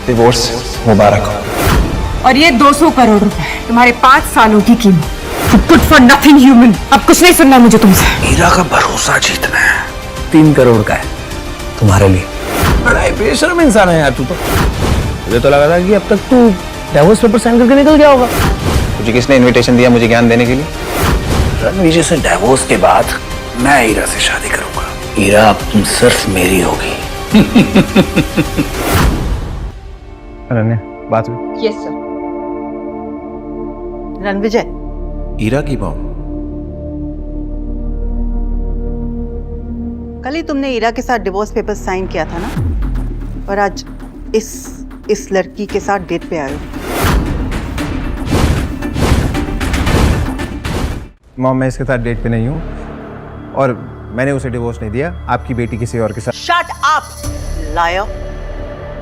Divorce मुबारक हो। और ये 200 करोड़ रुपए तुम्हारे 5 सालों की कीमत। Good for nothing human. अब कुछ नहीं सुनना मुझे तुमसे। हीरा का भरोसा जीतना है। 3 करोड़ का है तुम्हारे लिए। बड़ा ही बेशर्म इंसान है यार तू तो। मुझे तो लगा था कि अब तक तू डिवोर्स पेपर साइन करके निकल गया होगा। तुझे किसने इनविटेशन दिया मुझे ज्ञान देने के लिए? रणविजय से डिवोर्स के बाद मैं हीरा से शादी करूंगा। हीरा अब तुम सिर्फ मेरी होगी। अनन्या बात हुई? Yes sir. रणविजय, हीरा की मॉम। कल ही तुमने हीरा के साथ डिवोर्स पेपर साइन किया था ना, और आज इस लड़की के साथ डेट पे आए हो। मॉम मैं इसके साथ डेट पे नहीं हूँ और मैंने उसे डिवोर्स नहीं दिया। आपकी बेटी किसी और के साथ। शट अप लायर,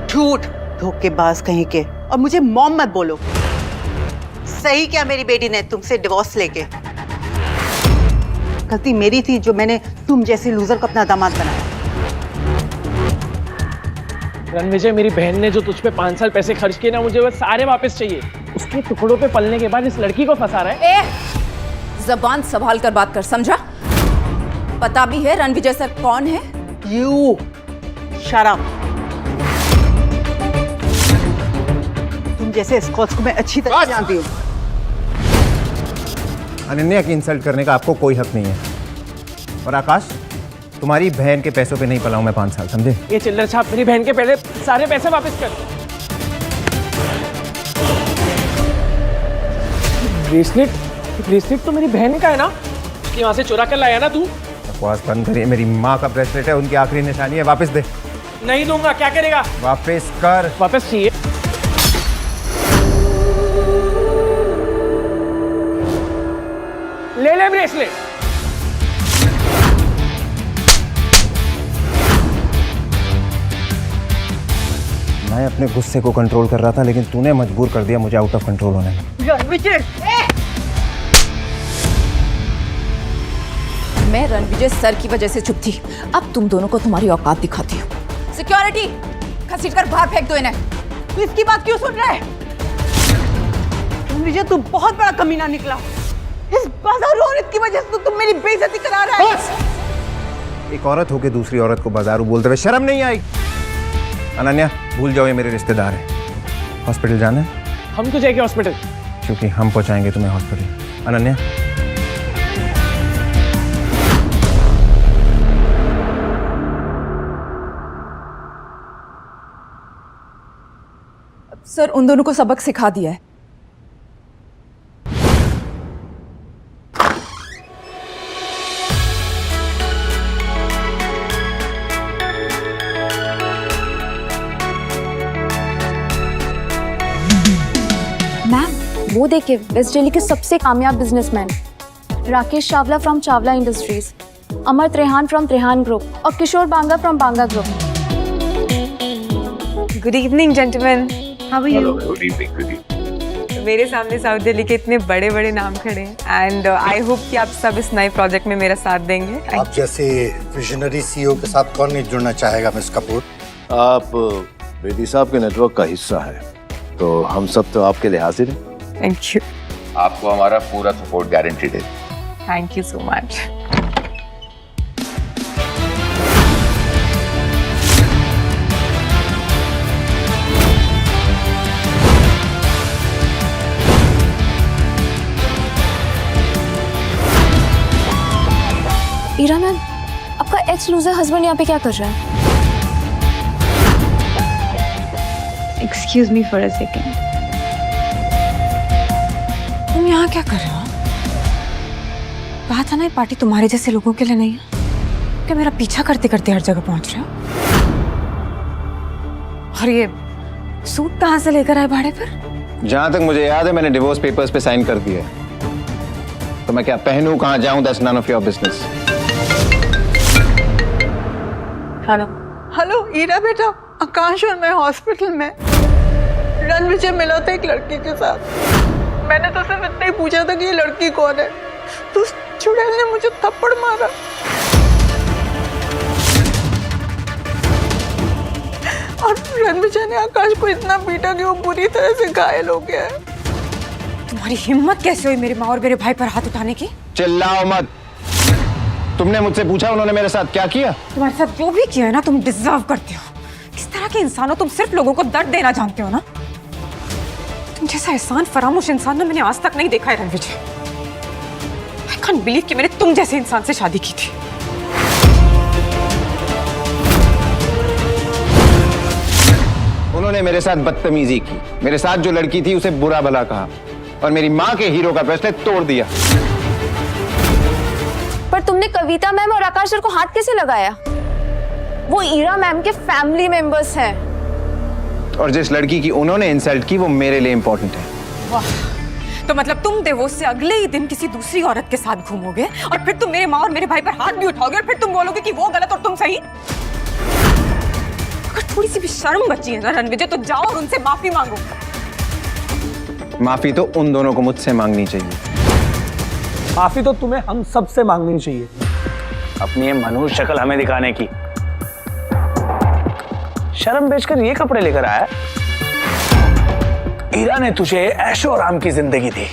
झूठ, धोखेबाज कहीं के। और मुझे मॉम मत बोलो। सही क्या मेरी बेटी ने तुमसे डिवोर्स लेके? गलती मेरी थी जो मैंने तुम जैसी लूजर को अपना दामाद बनाया। रणविजय, मेरी बहन ने जो तुझ पे 5 साल पैसे खर्च किए ना, मुझे वो सारे वापस चाहिए। उसके टुकड़ों पे पलने के बाद इस लड़की को फंसा रहा है। जबान संभाल कर बात कर, समझा? पता भी है रणविजय सर कौन है? You shut up. तुम जैसे स्कॉच को मैं अच्छी तरह जानती हूँ। अनन्या की इंसल्ट करने का आपको कोई हक नहीं है। और आकाश, तुम्हारी बहन के पैसों पे नहीं पला हूं मैं 5 साल, समझे? ये चिल्लर छाप मेरी बहन के पहले सारे पैसे वापस कर। ब्रेसलेट तो मेरी बहन का है ना, कि वहां से चुरा कर लाया ना तू? बकवास बंद करिए। मेरी माँ का ब्रेसलेट है, उनकी आखिरी निशानी है। वापस दे। नहीं दूंगा। क्या करेगा? वापस कर। वापस चाहिए। ले ब्रेसलेट। मैं अपने गुस्से को कंट्रोल कर रहा था, लेकिन तूने मजबूर कर दिया मुझे आउट ऑफ कंट्रोल होने में। मैं रणविजय सर की वजह से चुप थी। अब तुम दोनों को तुम्हारी औकात दिखाती हूँ। सिक्योरिटी, घसीट कर बाहर फेंक दो इन्हें। तू इसकी बात क्यों सुन रहा है? रणविजय, तू बहुत बड़ा कमीना निकला। इस बाजारू औरत की वजह से तुम मेरी बेइज्जती करा रहा है। एक औरत होके दूसरी औरत को बाजारू बोलते हुए शर्म नहीं आई? अनन्या, भूल जाओ ये मेरे रिश्तेदार हैं। हॉस्पिटल जाना है? हम तो जाएंगे हॉस्पिटल। क्योंकि हम पहुंचाएंगे तुम्हें हॉस्पिटल। अनन्या, सर उन दोनों को सबक सिखा दिया है। मैम वो देखिए, वेस्ट दिल्ली के सबसे कामयाब businessman Rakesh Chawla from Chawla industries, Amar Trehan from Trehan group और Kishore Banga from Banga group. Good evening gentleman. How are you? Good evening. मेरे सामने साउथ दिल्ली के इतने बड़े बड़े नाम खड़े हैं एंड आई होप कि आप सब इस नए प्रोजेक्ट में मेरा साथ देंगे। आप जैसे विजनरी सीईओ के साथ कौन नहीं जुड़ना चाहेगा मिस कपूर? आप बेदी साहब के नेटवर्क का हिस्सा है, तो हम सब तो आपके लिए हाजिर हैं। Thank you. आपको हमारा पूरा सपोर्ट गारंटीड है। Thank you so much. Ira ma'am, आपका एक्स लूजर हस्बैंड यहाँ पे क्या कर रहा है? Excuse me for a second. तुम यहाँ क्या कर रहे हो? कहा था ना ये पार्टी तुम्हारे जैसे लोगों के लिए नहीं है। क्या मेरा पीछा करते करते हर जगह पहुंच रहे हो? और ये सूट कहाँ से लेकर आए भाड़े पर? जहां तक मुझे याद है मैंने डिवोर्स पेपर्स पे साइन कर दिए। तो मैं क्या पहनूं, कहां जाऊं, that's none of your business. Hello hello Heera बेटा, आकाश और मैं हॉस्पिटल में। रणविजय मिला था एक लड़की के साथ। मैंने तो सिर्फ इतना ही पूछा था कि ये लड़की कौन है, तो उस चुड़ैल ने मुझे थप्पड़ मारा। और और रणविजय ने आकाश को इतना पीटा कि वो बुरी तरह से घायल हो गया है। तुम्हारी हिम्मत कैसे हुई मेरी माँ और मेरे भाई पर हाथ उठाने की? चिल्लाओ मत। तुमने मुझसे पूछा उन्होंने मेरे साथ क्या किया? तुम्हारे साथ जो भी किया है ना, तुम डिजर्व करते हो। किस तरह के इंसान हो तुम? सिर्फ लोगों को दर्द देना जानते हो ना। तुम जैसा एहसान फरामोश इंसान ना मैंने आज तक नहीं देखा है रणविजय। आई कांट बिलीव कि मैंने तुम जैसे इंसान से शादी की थी। उन्होंने मेरे साथ बदतमीजी की, मेरे साथ जो लड़की थी उसे बुरा भला कहा और मेरी माँ के हीरो का फैसला तोड़ दिया। पर तुमने कविता मैम और आकाश सर को हाथ कैसे लगाया? वो ईरा मैम के फैमिली मेंबर्स हैं। और जिस लड़की की उन्होंने इंसल्ट की वो मेरे लिए इंपॉर्टेंट है। वाह, तो मतलब तुम डिवोर्स से अगले ही दिन किसी दूसरी औरत के साथ घूमोगे और फिर तुम मेरे माँ और मेरे भाई पर हाथ भी उठाओगे और फिर तुम बोलोगे कि वो गलत और तुम सही? अगर थोड़ी सी भी शर्म बची है ना रणविजय, तो जाओ और उनसे माफी मांगो। माफी तो उन दोनों को मुझसे मांगनी चाहिए। माफी तो तुम्हें हम सब से मांगनी चाहिए, अपनी ये मनुष्य शक्ल हमें दिखाने की। शर्म बेचकर ये कपड़े लेकर आया। ईरा ने तुझे ऐशो आराम की जिंदगी दी,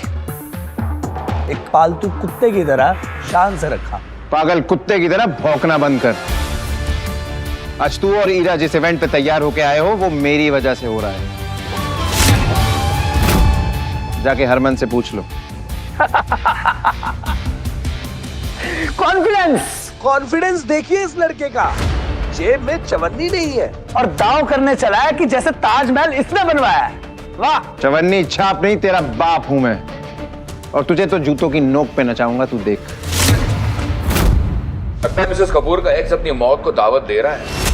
एक पालतू कुत्ते की तरह शान से रखा। पागल कुत्ते की तरह भौंकना बंद कर। आज तू और ईरा जिस इवेंट पे तैयार होके आए हो वो मेरी वजह से हो रहा है। जाके हरमन से पूछ लो। कॉन्फिडेंस देखिए इस लड़के का। जेब में चवन्नी नहीं है और दांव करने चला है कि जैसे ताजमहल इसने बनवाया है। वाह! चवन्नी छाप नहीं, तेरा बाप हूं मैं, और तुझे तो जूतों की नोक पे नचाऊंगा, तू देख। लगता है मिसेस कपूर का एक्स अपनी मौत को दावत दे रहा है।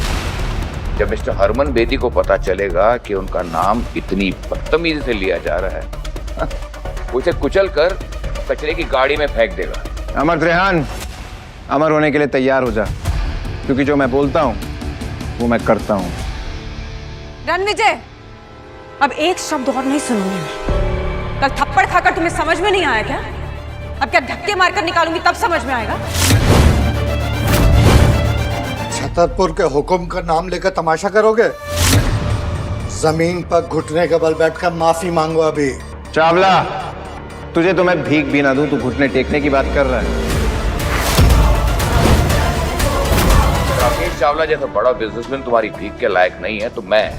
जब मिस्टर हरमन बेदी को पता चलेगा कि उनका नाम इतनी बदतमीजी से लिया जा रहा है, वो इसे कुचल कर कचरे की गाड़ी में फेंक देगा। अमर त्रेहान, अमर होने के लिए तैयार हो जा, क्योंकि जो मैं बोलता हूं वो मैं करता हूं। रणविजय, अब एक शब्द और नहीं सुनूंगी मैं। कल थप्पड़ खाकर तुम्हें समझ में नहीं आया क्या? अब क्या धक्के मारकर निकालूंगी तब समझ में आएगा? छतरपुर के हुक्म का नाम लेकर तमाशा करोगे? जमीन पर घुटने के बल बैठकर माफी मांगो। अभी चावला, तुझे तो मैं भीख भी ना दूं, तू घुटने टेकने की बात कर रहा है। राकेश चावला जैसा बड़ा बिजनेसमैन तुम्हारी भीख के लायक नहीं है, तो मैं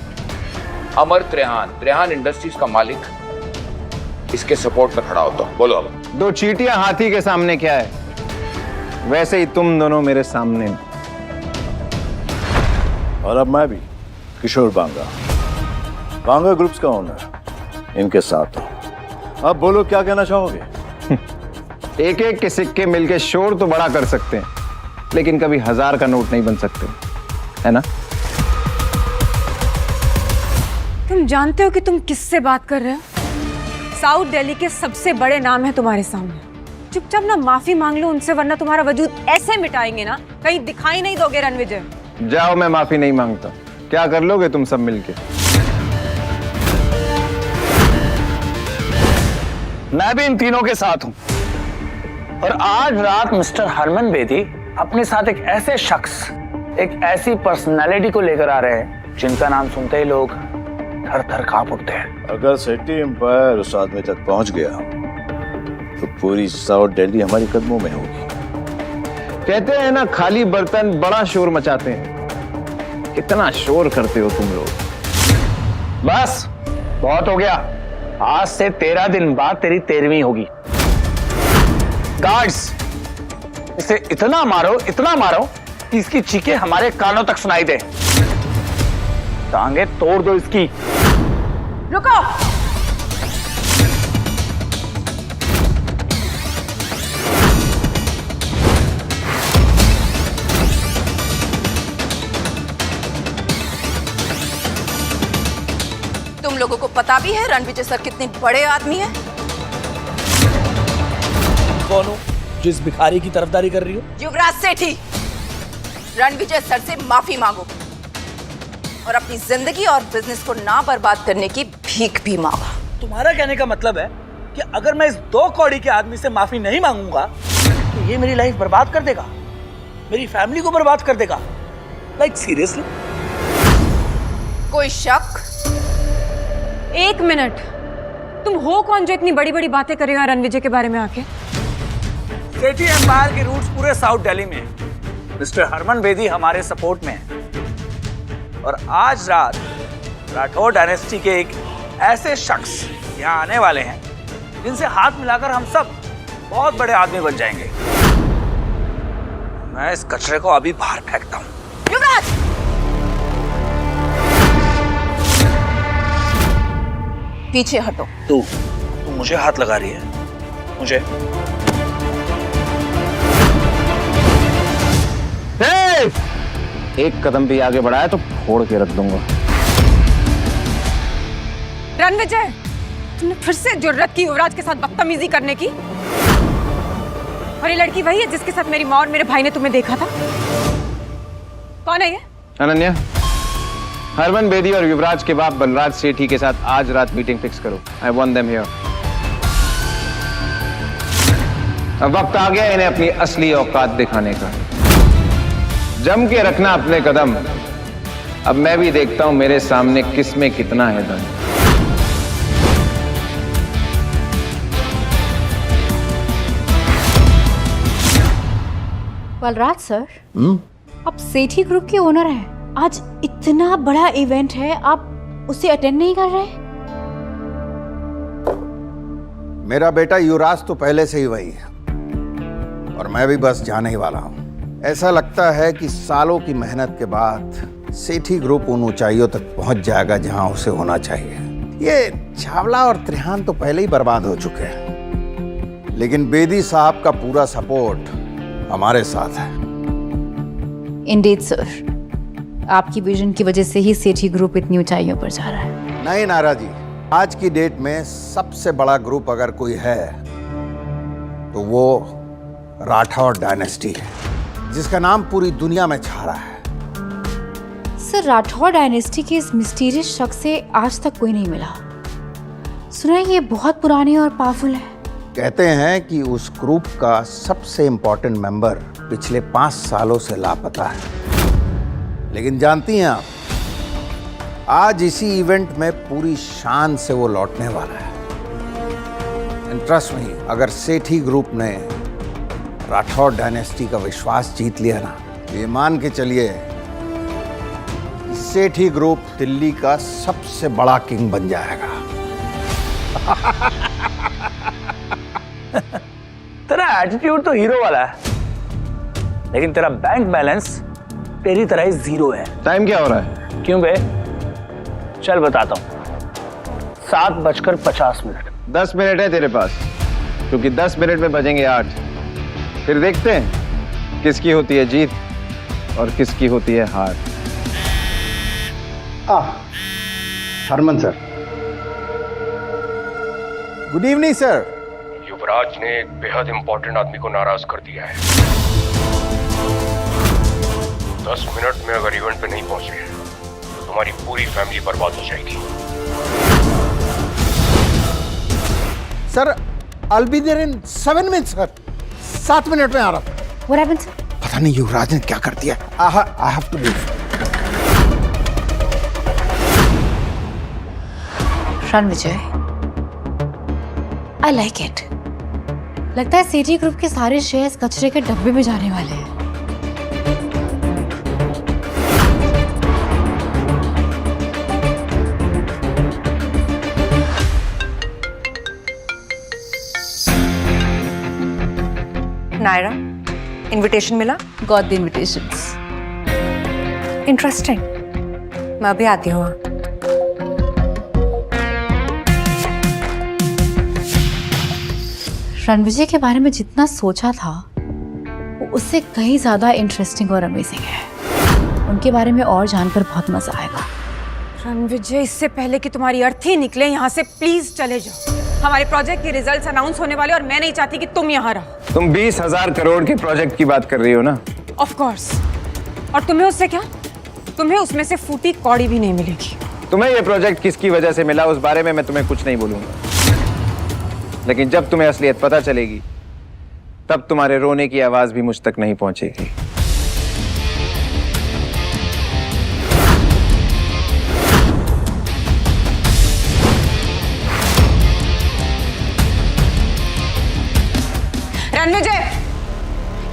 अमर त्रेहान इंडस्ट्रीज का मालिक इसके सपोर्ट में खड़ा होता हूं। बोलो अब। दो चींटियां हाथी के सामने क्या है, वैसे ही तुम दोनों मेरे सामने। और अब मैं भी किशोर बांगा ग्रुप्स का ओनर इनके साथ हूं। अब बोलो क्या कहना चाहोगे? एक एक के सिक्के मिलके शोर तो बड़ा कर सकते हैं, लेकिन कभी 1000 का नोट नहीं बन सकते, है ना? तुम जानते हो कि तुम किससे बात कर रहे हो? साउथ दिल्ली के सबसे बड़े नाम है तुम्हारे सामने। चुपचाप ना माफी मांग लो उनसे, वरना तुम्हारा वजूद ऐसे मिटाएंगे ना कहीं दिखाई नहीं दोगे रणविजय। जाओ, मैं माफी नहीं मांगता। क्या कर लोगे तुम सब मिलके? मैं भी इन तीनों के साथ हूं, और आज रात मिस्टर हरमन बेदी अपने साथ एक ऐसे शख्स, एक ऐसी पर्सनालिटी को लेकर आ रहे हैं जिनका नाम सुनते ही लोग थर थर कांप उठते हैं। अगर सिटी एम्पायर उस आदमी तक पहुंच गया तो पूरी साउथ दिल्ली हमारी कदमों में होगी। कहते हैं ना, खाली बर्तन बड़ा शोर मचाते हैं। कितना शोर करते हो तुम लोग। बस बहुत हो गया। आज से 13 दिन बाद तेरी 13वीं होगी। गार्ड्स, इसे इतना मारो कि इसकी चीखें हमारे कानों तक सुनाई दे। टांगे तोड़ दो इसकी। रुको, तुम लोगों को पता भी है रणविजय सर कितने बड़े आदमी हैं? कौन हो जिस भिखारी की तरफदारी कर रही हो? युवराज सेठी। रणविजय सर से माफी मांगो और अपनी जिंदगी और बिजनेस को ना बर्बाद करने की भीख भी मांगो। तुम्हारा कहने का मतलब है कि अगर मैं इस 2 कौड़ी के आदमी से माफी नहीं मांगूंगा तो ये मेरी लाइफ बर्बाद कर देगा, मेरी फैमिली को बर्बाद कर देगा। Like seriously? कोई शक? एक मिनट, तुम हो कौन जो इतनी बड़ी बड़ी बातें कर रहे हो रणविजय के बारे में आके? सेठी एम्पायर की रूट्स पूरे साउथ दिल्ली में है। मिस्टर हरमन बेदी हमारे सपोर्ट में है और आज रात राठौर डायनेस्टी के एक ऐसे शख्स यहाँ आने वाले हैं जिनसे हाथ मिलाकर हम सब बहुत बड़े आदमी बन जाएंगे। मैं इस कचरे को अभी बाहर फेंकता हूँ। युवराज! पीछे हटो। तू मुझे हाथ लगा रही है? मुझे? एक कदम भी आगे बढ़ाया तो फोड़ के रख दूंगा। रणविजय, तुमने फिर से जुर्रत की युवराज के साथ बदतमीजी करने की? और ये लड़की वही है जिसके साथ मेरी माँ और मेरे भाई ने तुम्हें देखा था? कौन है ये? अनन्या, हरमन बेदी और युवराज के बाप बलराज सेठी के साथ आज रात मीटिंग फिक्स करो। I want them here. अब वक्त आ गया इन्हें अपनी असली औकात दिखाने का। जम के रखना अपने कदम। अब मैं भी देखता हूं मेरे सामने किसमें कितना है दम। बलराज सर, आप सेठी ग्रुप के ओनर हैं। आज इतना बड़ा इवेंट है, आप उसे अटेंड नहीं कर रहे? मेरा बेटा युवराज तो पहले से ही वही है और मैं भी बस जाने ही वाला हूं। ऐसा लगता है कि सालों की मेहनत के बाद सेठी ग्रुप उन ऊंचाइयों तक पहुंच जाएगा जहां उसे होना चाहिए। ये चावला और त्रिहान तो पहले ही बर्बाद हो चुके हैं, लेकिन बेदी साहब का पूरा सपोर्ट हमारे साथ है। इंडीड सर, आपकी विजन की वजह से ही सेठी ग्रुप इतनी ऊंचाइयों पर जा रहा है। नहीं नारा जी, आज की डेट में सबसे बड़ा ग्रुप अगर कोई है तो वो राठौर डायनेस्टी है, जिसका नाम पूरी दुनिया में छा रहा है। सर, राठौर डायनेस्टी के इस मिस्टीरियस शख्स से आज तक कोई नहीं मिला। सुना है ये बहुत पुराने और पावरफुल है। कहते हैं कि उस ग्रुप का सबसे इंपॉर्टेंट मेंबर पिछले 5 सालों से लापता है। लेकिन जानती हैं आप, आज इसी इवेंट में पूरी शान से वो लौटने वाला है। ट्रस्ट मी, अगर सेठी ग्रुप ने राठौर डायनेस्टी का विश्वास जीत लिया ना, ये मान के चलिए सेठी ग्रुप दिल्ली का सबसे बड़ा किंग बन जाएगा। तेरा एटीट्यूड तो हीरो वाला है, लेकिन तेरा बैंक बैलेंस तेरी तरह ही जीरो है। टाइम क्या हो रहा है? क्यों बे? चल बताता हूँ। 7:50। 10 मिनट है तेरे पास, क्योंकि 10 मिनट में बजेंगे 8। फिर देखते हैं किसकी होती है जीत और किसकी होती है हार। Harman sir, good evening sir. Yuvraj ने एक बेहद इंपॉर्टेंट आदमी को नाराज कर दिया है। 10 मिनट में अगर इवेंट पे नहीं पहुंचे तो तुम्हारी पूरी फैमिली बर्बाद हो जाएगी। Sir, I'll be there in 7 minutes sir. 7 minute में आ रहा हूं। What happened, sir? पता नहीं युवराज ने क्या कर दिया। I have to leave। Ranvijay, I like it। लगता है सेठी ग्रुप के सारे शेयर्स कचरे के डब्बे में जाने वाले हैं। नायरा, इनविटेशन मिला? Got the invitations। इंटरेस्टिंग। मैं अभी आती हूँ। रणविजय के बारे में जितना सोचा था वो उससे कहीं ज्यादा इंटरेस्टिंग और अमेजिंग है। उनके बारे में और जानकर बहुत मजा आएगा। रणविजय, इससे पहले कि तुम्हारी अर्थी निकले यहाँ से, प्लीज चले जाओ। हमारे प्रोजेक्ट के रिजल्ट्स अनाउंस होने वाले और मैं नहीं चाहती कि तुम यहाँ रहो। तुम 20,000 करोड़ के प्रोजेक्ट की बात कर रही हो ना? Of course. और तुम्हें उससे क्या? तुम्हें उसमें से फूटी कौड़ी भी नहीं मिलेगी। तुम्हें ये प्रोजेक्ट किसकी वजह से मिला उस बारे में मैं तुम्हें कुछ नहीं बोलूंगा, लेकिन जब तुम्हें असलियत पता चलेगी तब तुम्हारे रोने की आवाज भी मुझ तक नहीं पहुंचेगी।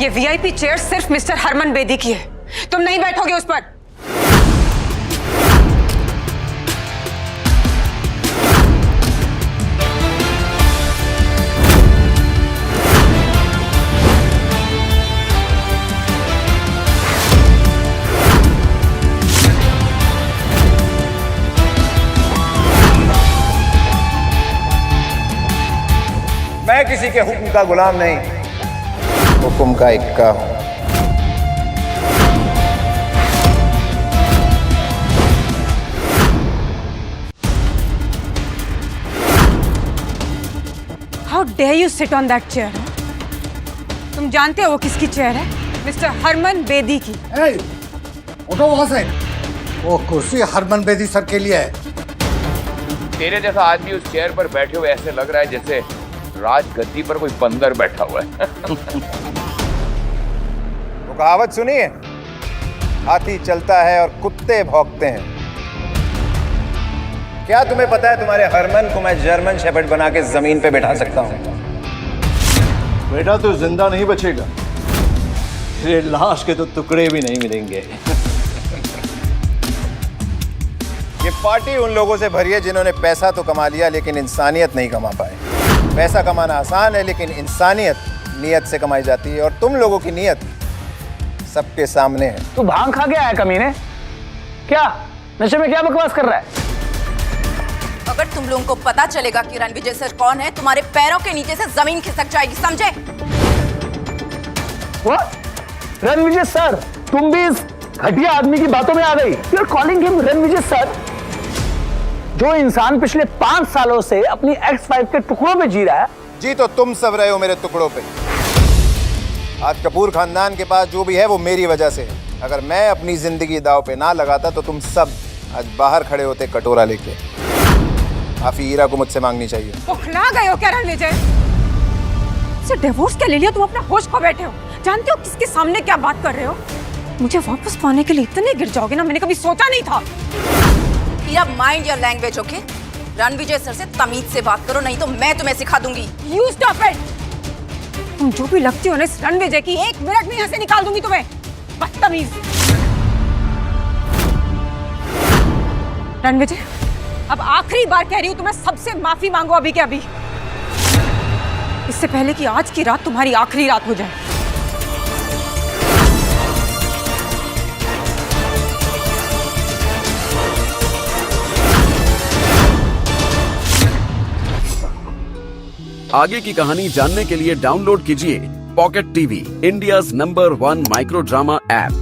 ये वीआईपी चेयर सिर्फ मिस्टर हरमन बेदी की है, तुम नहीं बैठोगे उस पर। मैं किसी के हुक्म का गुलाम नहीं, हुक्म का इक्का हूं। How dare you sit on that chair? तुम जानते हो वो किसकी चेयर है? मिस्टर हरमन बेदी की। उठो वहां से। वो कुर्सी हरमन बेदी सर के लिए है। तेरे जैसा आदमी उस चेयर पर बैठे हुए ऐसे लग रहा है जैसे राजगद्दी पर कोई बंदर बैठा हुआ है। वो कहावत सुनिए, हाथी चलता है और कुत्ते भौंकते हैं। क्या तुम्हें पता है तुम्हारे हरमन को मैं जर्मन शेफर्ड बना के जमीन पे बैठा सकता हूं? बेटा तो जिंदा नहीं बचेगा, तेरे लाश के तो टुकड़े भी नहीं मिलेंगे। ये पार्टी उन लोगों से भरी है जिन्होंने पैसा तो कमा लिया लेकिन इंसानियत नहीं कमा पाए। पैसा कमाना आसान है लेकिन इंसानियत नियत से कमाई जाती है, और तुम लोगों की नियत सबके सामने है। तू भांग खा के आया कमीने? क्या नशे में क्या बकवास कर रहा है? अगर तुम लोगों को पता चलेगा कि रणविजय सर कौन है, तुम्हारे पैरों के नीचे से जमीन खिसक जाएगी, समझे? रणविजय सर, तुम भी इस घटिया आदमी की बातों में आ गई। You are calling him Ranvijay sir? जो इंसान पिछले 5 सालों से अपनी एक्स वाइफ के टुकड़ों में जी रहा है। जी तो तुम सब रहे हो मेरे टुकड़ों पे। आज कपूर खानदान के पास जो भी है वो मेरी वजह से है। अगर मैं अपनी जिंदगी दांव पे ना लगाता तो तुम सब आज बाहर खड़े होते कटोरा लेके। काफी हीरा को मुझसे मांगनी चाहिए। उखला गए हो क्या रणविजय? से डिवोर्स क्या ले लिया? तुम अपना होश खो बैठे हो। जानते हो किसके सामने क्या बात कर रहे हो? मुझे वापस पाने के लिए इतने गिर जाओगे ना, मैंने कभी सोचा नहीं था। Heera, mind your language, okay? Ranvijay sir से तमीज से बात करो, नहीं तो मैं तुम्हें सिखा दूंगी। You stop it. तुम जो भी लगती हो ना इस रणविजय की, 1 मिनट में यहाँ से निकाल दूंगी तुम्हें, बदतमीज। रणविजय, अब आखिरी बार कह रही हूँ, तुम्हें सबसे माफी मांगो अभी के अभी, इससे पहले कि आज की रात तुम्हारी आखिरी रात हो जाए। आगे की कहानी जानने के लिए डाउनलोड कीजिए pocket TV, India's number 1 micro drama app.